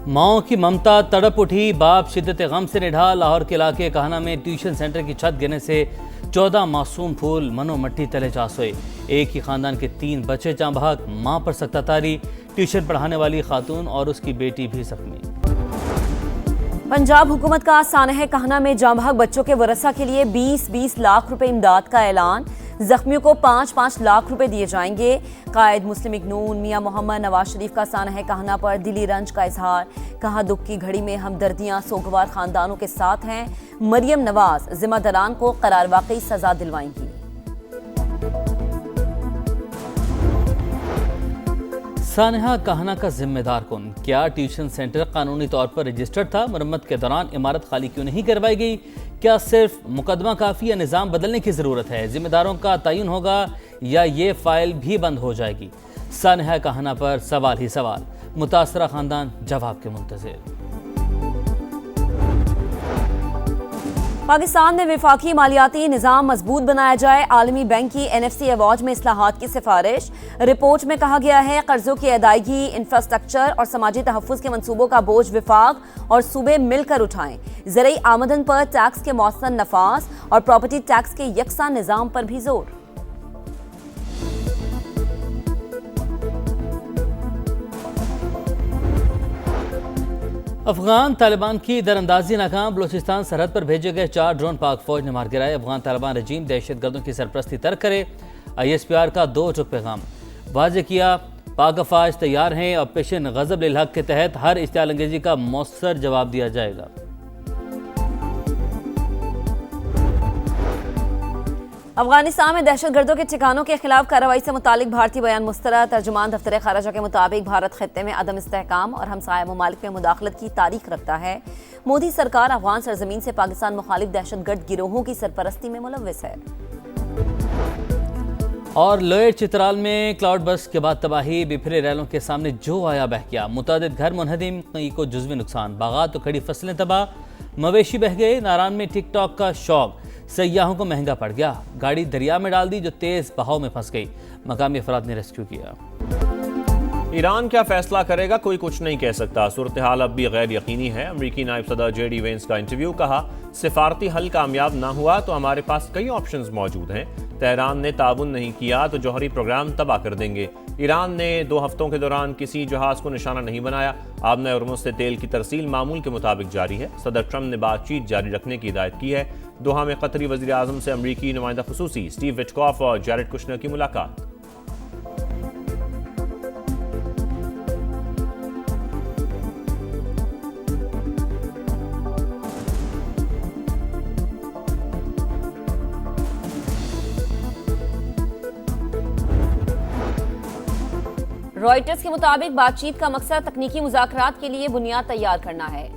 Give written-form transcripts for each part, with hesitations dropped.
माओ की ममता तड़प उठी, बाप शिद्दत गम से निढा। लाहौर के इलाके कहना में ट्यूशन सेंटर की छत गिरने से 14 मासूम फूल मनो मट्टी तले जा सोए। एक ही खानदान के 3 बच्चे जाँ बहक, मां पर सख्तातारी। ट्यूशन पढ़ाने वाली खातून और उसकी बेटी भी जख्मी। पंजाब हुकूमत का सानह कहना में जाँ बहक बच्चों के वरसा के लिए 20-20 लाख रुपए इमदाद का ऐलान। जख्मियों को 5-5 लाख रुपए दिए जाएंगे। कायद मुस्लिम लीग नून मियां मोहम्मद नवाज शरीफ का सानह कहना पर दिली रंज का इजहार। कहा, दुख की घड़ी में हमदर्दियां सोगवार खानदानों के साथ हैं। मरियम नवाज जिम्मेदारान को करार वाकई सजा दिलवाएंगी। सानहा कहना का जिम्मेदार कौन? क्या ट्यूशन सेंटर कानूनी तौर पर रजिस्टर्ड था? मरम्मत के दौरान इमारत खाली क्यों नहीं करवाई गई? क्या सिर्फ मुकदमा काफी या निज़ाम बदलने की ज़रूरत है? जिम्मेदारों का तयन होगा या ये फाइल भी बंद हो जाएगी? सानहा कहना पर सवाल ही सवाल। मुतासरा खानदान जवाब के मुंतज़िर। पाकिस्तान में विफाकी मालियाती निज़ाम मजबूत बनाया जाए। आलमी बैंक की NFC अवार्ड में इस्लाहात की सिफारिश। रिपोर्ट में कहा गया है, कर्जों की अदायगी, इंफ्रास्ट्रक्चर और समाजी तहफ़्फ़ुज़ के मंसूबों का बोझ विफाक और सूबे मिलकर उठाएं। ज़रूरी आमदन पर टैक्स के मौसम नफाज और प्रॉपर्टी टैक्स के यकसा निज़ाम पर भी जोर। अफगान तालिबान की दरअंदाजी नाकाम। बलूचिस्तान सरहद पर भेजे गए 4 ड्रोन पाक फौज ने मार गिराए। अफगान तालिबान रजीम दहशतगर्दों की सरपरस्ती तर्क करे। ISPR का 2 टुक पैगाम वाज़ेह किया। पाक अफवाज तैयार हैं और पेशन गज़ब लिल हक के तहत हर इश्तियाल अंगेजी का मौसर जवाब दिया जाएगा। अफगानिस्तान में दहशतगर्दों के ठिकानों के खिलाफ कार्रवाई से मुतालिक भारतीय बयान मुस्तरद। तर्जुमान दफ्तर खारजा के मुताबिक भारत खित्ते में अदम इस्तेहकाम और हमसाया ममालिक में मुदाखलत की तारीख रखता है। मोदी सरकार अफगान सरजमीन से पाकिस्तान मुखालिफ दहशतगर्द गिरोहों की सरपरस्ती में मुलव्विस है। और लोयर चित्राल में क्लाउड बर्स्ट के बाद तबाही। बिफरे रैलों के सामने जो आया बह गया। मुतादिद घर मुनहदिम, कई को जुज़वी नुकसान। बागात तो खड़ी फसलें तबाह, मवेशी बह गए। नारान में टिकटॉक का शौक सयाहों को महंगा पड़ गया। गाड़ी दरिया में डाल दी जो तेज बहाव में फंस गई। मकामी अफराद ने रेस्क्यू किया। ईरान क्या फैसला करेगा कोई कुछ नहीं कह सकता। सूरत हाल अब भी गैर यकीनी है। अमरीकी नायब सदर JD वेंस का इंटरव्यू। कहा, सिफारती हल कामयाब ना हुआ तो हमारे पास कई ऑप्शंस मौजूद हैं। तेहरान ने ताउन नहीं किया तो जौहरी प्रोग्राम तबाह कर देंगे। ईरान ने 2 हफ्तों के दौरान किसी जहाज को निशाना नहीं बनाया। आबना हॉर्मुज़ से तेल की तरसील मामूल के मुताबिक जारी है। सदर ट्रंप ने बातचीत जारी रखने की हिदायत की है। दोहा में कतरी वज़ीर आज़म से अमरीकी नुमाइंदा खुसूसी स्टीव विटकॉफ और जैरेड कुशनर की मुलाकात। रॉयटर्स के मुताबिक बातचीत का मकसद तकनीकी मुज़ाकरात के लिए बुनियाद तैयार करना है।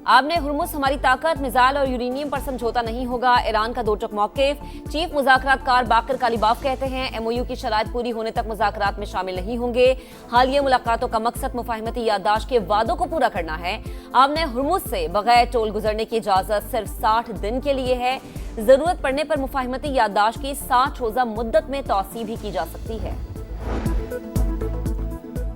आबने हुर्मुज़ हमारी ताकत, मिसाइल और यूरेनियम पर समझौता नहीं होगा। ईरान का 2 टुक मौक़िफ़। चीफ मुज़ाकरातकार बाकर कालिबाफ कहते हैं, MOU की शराइत पूरी होने तक मुज़ाकरात में शामिल नहीं होंगे। हालिया मुलाकातों का मकसद मुफाहमती याददाश्त के वादों को पूरा करना है। आबने हुर्मुज़ से बगैर टोल गुजरने की इजाज़त सिर्फ 60 दिन के लिए है। ज़रूरत पड़ने पर मुफाहमती याददाश्त की 60 रोज़ा मुद्दत में तौसी भी की जा सकती है।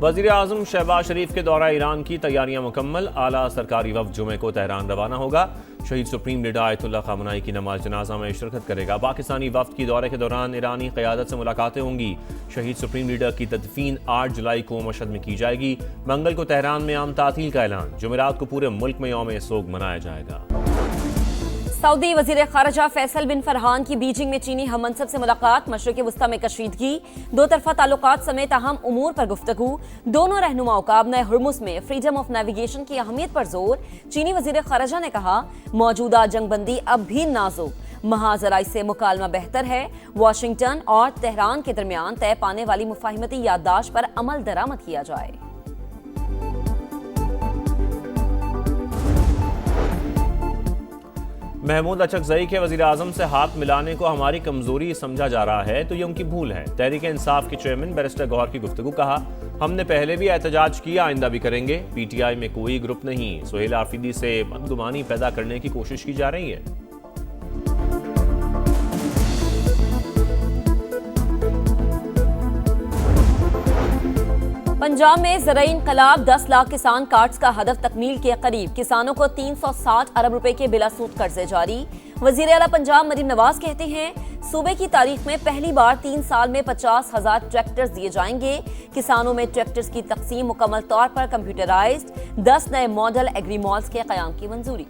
वज़ीर आज़म शहबाज शरीफ के दौरा ईरान की तैयारियां मुकम्मल। आला सरकारी वफ़द जुमे को तेहरान रवाना होगा। शहीद सुप्रीम लीडर आयतुल्लाह ख़ामनई की नमाज जनाजा में शिरकत करेगा। पाकिस्तानी वफ़द की दौरे के दौरान ईरानी क़यादत से मुलाकातें होंगी। शहीद सुप्रीम लीडर की तदफीन 8 जुलाई को मशहद में की जाएगी। मंगल को तेहरान में आम तातील का ऐलान। जुमेरात को पूरे मुल्क में यौम सोग मनाया जाएगा। सऊदी वज़ीर ख़ारजा फैसल बिन फरहान की बीजिंग में चीनी हम मनसब से मुलाकात। मशरिक़ वस्ता में कशीदगी, 2 तरफ़ा ताल्लुकात समेत अहम उमूर पर गुफ्तगू। दोनों रहनुमाओं का आबना हुर्मुज़ में फ्रीडम ऑफ नेविगेशन की अहमियत पर जोर। चीनी वज़ीर ख़ारजा ने कहा, मौजूदा जंगबंदी अब भी नाजुक, महाजराई से मुकालमा बेहतर है। वाशिंगटन और तेहरान के दरमियान तय पाने वाली मुफाहमती याददाश्त पर अमल दरामद किया जाए। महमूद अचकज़ई के वज़ीर आज़म से हाथ मिलाने को हमारी कमज़ोरी समझा जा रहा है तो ये उनकी भूल है। तहरीक इंसाफ के चेयरमैन बैरिस्टर गौहर की गुफ्तगू। कहा, हमने पहले भी एहतजाज किया, आइंदा भी करेंगे। PTI में कोई ग्रुप नहीं। सुहेल आफरीदी से बदगुमानी पैदा करने की कोशिश की जा रही है। पंजाब में ज़राई इनकलाब 10 लाख किसान कार्ड्स का हदफ तकमील के करीब, किसानों को 360 अरब रुपए के बिलासूद कर्जे जारी। वजीर आला पंजाब मरीम नवाज कहते हैं सूबे की तारीख में पहली बार 3 साल में 50,000 ट्रैक्टर्स दिए जाएंगे। किसानों में ट्रैक्टर्स की तकसीम मुकम्मल तौर पर कंप्यूटराइज्ड, 10 नए मॉडल एग्री मॉल्स के क़याम की मंजूरी।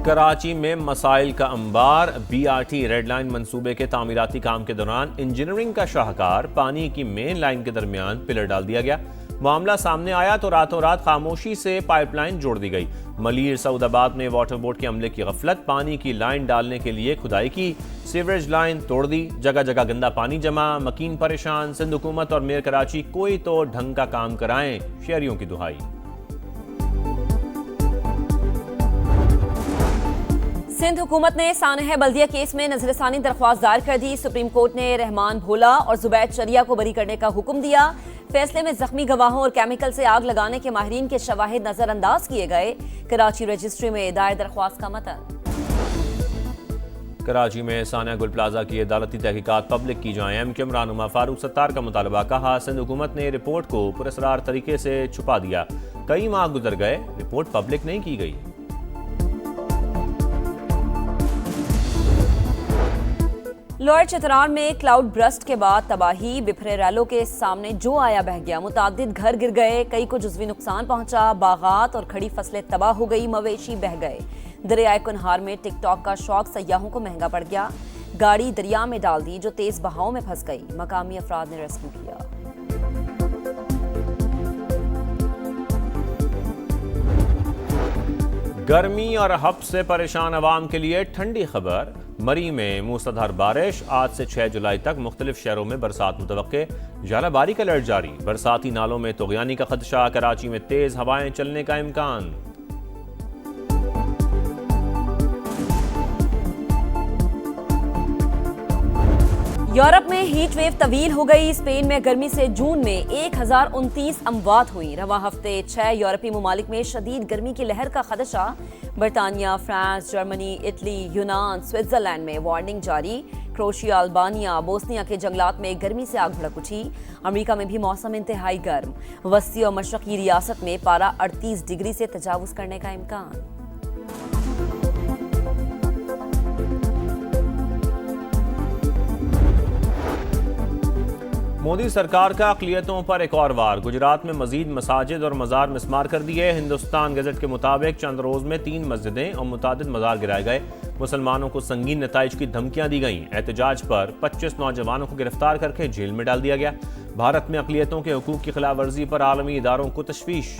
कराची में मसाइल का अंबार, BRT रेड लाइन मंसूबे के तामीराती काम के दौरान इंजीनियरिंग का शाहकार पानी की मेन लाइन के दरमियान पिलर डाल दिया गया। मामला सामने आया तो रातों रात खामोशी से पाइपलाइन जोड़ दी गई। मलीर सऊदाबाद में वाटर बोर्ड के अमले की गफलत, पानी की लाइन डालने के लिए खुदाई की, सीवरेज लाइन तोड़ दी, जगह जगह गंदा पानी जमा, मकीन परेशान। सिंध हुकूमत और मेयर कराची कोई तो ढंग का काम कराएं, शहरियों की दुहाई। सिंध हुकूमत ने सानह बल्दिया केस में नजरसानी दरख्वास्त दायर कर दी। सुप्रीम कोर्ट ने रहमान भोला और जुबैद शरिया को बरी करने का हुक्म दिया। फैसले में जख्मी गवाहों और केमिकल से आग लगाने के माहिरीन के शवाहिद नजरअंदाज किए गए। कराची रजिस्ट्री में दायर दरख्वास्त का मतन। कराची में सानिया गुल प्लाजा की अदालती तहकीकात पब्लिक की जाएं, MQM रहनुमा फारूक सत्तार का मुतालबा। कहा सिंध हुकूमत ने रिपोर्ट को पुरअसरार तरीके से छुपा दिया, कई माह गुजर गए, रिपोर्ट पब्लिक नहीं की गई। लोअर चित्रार में क्लाउड ब्रस्ट के बाद तबाही, बिफरे रैलों के सामने जो आया बह गया। मुतादिद घर गिर गए, कई को जुज़वी नुकसान पहुंचा, बागात और खड़ी फसलें तबाह हो गई, मवेशी बह गए। दरियाए कुनहार में टिकटॉक का शौक सयाहों को महंगा पड़ गया। गाड़ी दरिया में डाल दी जो तेज बहाव में फंस गई, मकामी अफराद ने रेस्क्यू किया। गर्मी और हब्स से परेशान अवाम के लिए ठंडी खबर। मरी में मूसलाधार बारिश, आज से 6 जुलाई तक मुख्तलिफ शहरों में बरसात मुतवक्के, जालाबारी का अलर्ट जारी। बरसाती नालों में तुग़यानी का खदशा, कराची में तेज हवाएं चलने का इम्कान। यूरोप में हीट वेव तवील हो गई। स्पेन में गर्मी से जून में 1029 अमवात हुई। रवां हफ्ते 6 यूरोपीय ममालिक में शदीद गर्मी की लहर का खदशा। बरतानिया, फ्रांस, जर्मनी, इटली, यूनान, स्विट्जरलैंड में वार्निंग जारी। क्रोशिया, अल्बानिया, बोस्निया के जंगलात में गर्मी से आग भड़क उठी। अमेरिका में भी मौसम इंतहाई गर्म। वस्ती और मशरकी रियासत में पारा 38 डिग्री से तजावुज करने का इम्कान। मोदी सरकार का अक़लियतों पर एक और वार। गुजरात में मजीद मसाजिद और मज़ार मिस्मार कर दिए। हिंदुस्तान गज़ट के मुताबिक चंद रोज़ में 3 मस्जिदें और मुतादिद मज़ार गिराए गए। मुसलमानों को संगीन नताइज की धमकियां दी गईं। एहतजाज पर 25 नौजवानों को गिरफ्तार करके जेल में डाल दिया गया। भारत में अक़लियतों के हुकूक की खिलाफ वर्जी पर आलमी इदारों को तशवीश।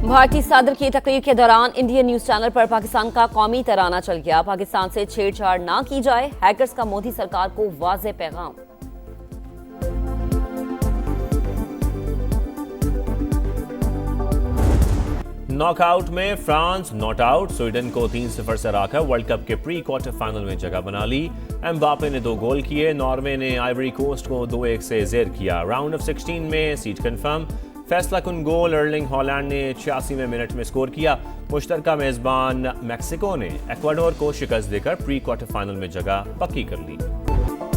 भारतीय सदर की तकरीर के दौरान इंडियन न्यूज चैनल पर पाकिस्तान का कौमी तराना चल गया। पाकिस्तान से छेड़छाड़ ना की जाए, हैकर्स का मोदी सरकार को वाज़ेह पैगाम। नॉकआउट में फ्रांस नॉट आउट, स्वीडन को 3-0 से हराकर वर्ल्ड कप के प्री क्वार्टर फाइनल में जगह बना ली। एम्बापे ने 2 गोल किए। नॉर्वे ने आइवरी कोस्ट को 2-1 से ज़ेर किया। राउंड ऑफ 16 में सीट कंफर्म। फैसला कुन गोल अर्लिंग हॉलैंड ने 86वें मिनट में स्कोर किया। मुश्तरका मेजबान मैक्सिको ने एक्वाडोर को शिकस्त देकर प्री क्वार्टर फाइनल में जगह पक्की कर ली।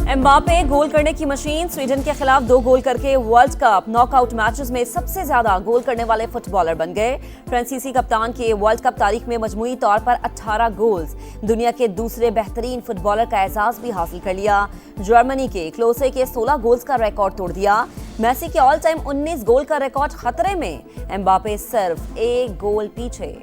एम्बापे गोल करने की मशीन, स्वीडन के खिलाफ 2 गोल करके वर्ल्ड कप नॉकआउट मैचेस में सबसे ज्यादा गोल करने वाले फुटबॉलर बन गए। फ्रांसीसी कप्तान के वर्ल्ड कप तारीख में मजमूई तौर पर 18 गोल्स, दुनिया के दूसरे बेहतरीन फुटबॉलर का एजाज भी हासिल कर लिया। जर्मनी के क्लोसे के 16 गोल्स का रिकॉर्ड तोड़ दिया। मेसी के ऑल टाइम 19 गोल का रिकॉर्ड खतरे में, एम्बापे सिर्फ 1 गोल पीछे।